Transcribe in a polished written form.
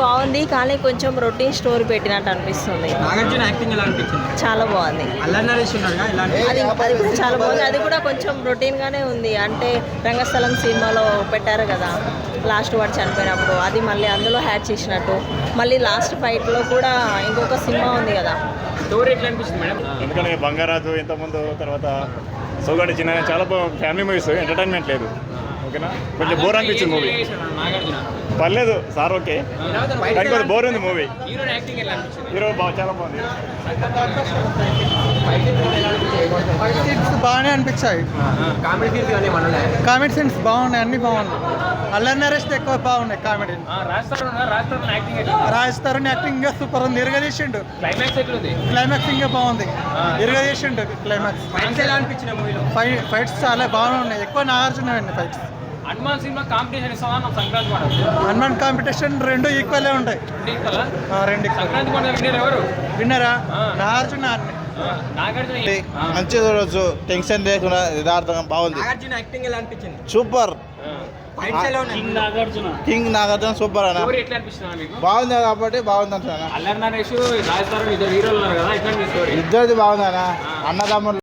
బాగుంది కానీ కొంచెం రొటీన్ స్టోరీ పెట్టినట్టు అనిపిస్తుంది. నాగార్జున యాక్టింగ్ ఎలా అనిపించింది? చాలా బాగుంది. అల్లరి నరేష్ ఉన్నాడుగా, ఎలా అది కూడా చాలా బాగుంది. అది కూడా కొంచెం రొటీన్గానే ఉంది. అంటే రంగస్థలం సినిమాలో పెట్టారు కదా లాస్ట్ వాడు చనిపోయినప్పుడు, అది మళ్ళీ అందులో హ్యాడ్ చేసినట్టు. మళ్ళీ లాస్ట్ ఫైట్లో కూడా ఇంకొక సినిమా ఉంది కదా. స్టోరీ ఎట్లా అనిపిస్తుంది మేడం? ఎందుకంటే బంగారాజు ఇంతకుముందు, తర్వాత సోగాడి చిన్న, చాలా ఫ్యామిలీ మూవీస్, ఎంటర్టైన్మెంట్ లేదు. ఓకేనా, కొంచెం బోర్ అనిపించింది మూవీ. నాగార్జున పర్లేదు సార్, ఓకే, కానీ కొంచెం బోర్ ఉంది మూవీ. హీరో యాక్టింగ్ ఎలా అనిపించింది? హీరో చాలా బాగుంది. ఫైట్ సీన్స్ బాగానే అనిపించాయి. కామెడీ సీన్స్ కానీ ఏమన్నా కామెడీ సీన్స్ బాగున్నాయి, అన్ని బాగున్నాయి. అల్లరి నరేష్ ఎక్కువ బాగున్నాయి కామెడీ. రాజ్ తరుణ్ యాక్టింగ్ ఇంకా సూపర్ ఉంది, ఇరగదీసిండు. క్లైమాక్స్ ఎట్లుంది? క్లైమాక్స్ ఇంకా బాగుంది, ఇరగదీసిండు క్లైమాక్స్. ఫైట్స్ ఎలా అనిపించిన మూవీలో? ఫైట్స్ చాలా బాగున్నాయి, ఎక్కువ నాగార్జున అండి ఫైట్స్. హనుమాన్ సినిమా కాంపిటీషన్ ఇస్తామా సంక్రాంతి పండుగ? హనుమాన్ కాంపిటీషన్ రెండు ఈక్వల్ ఉంటాయి. రెండు సంక్రాంతి పండుగ విన్నర్ ఎవరు? విన్నరా నాగార్జున. నాగార్జున మంచిగా చూడవచ్చు, టెన్షన్ లేకుండా యథార్థంగా బాగుంది. నాగార్జున యాక్టింగ్ ఎలా అనిపించింది? సూపర్. ఫైట్స్ ఎలా ఉన్నాయి? కింగ్ నాగార్జున సూపర్ అన్న, స్టోరీ ఎట్లా అనిపిస్తుంది మీకు? బాగుంది కాబట్టి బాగుంది అంటున్నా. అల్లరి నరేష్, రాజ్ తరుణ్ ఇద్దరు హీరోలు ఉన్నారు కదా, ఎట్లా మీ స్టోరీ? ఇద్దరిది బాగుంది అన్న, అన్నదమ్ములు.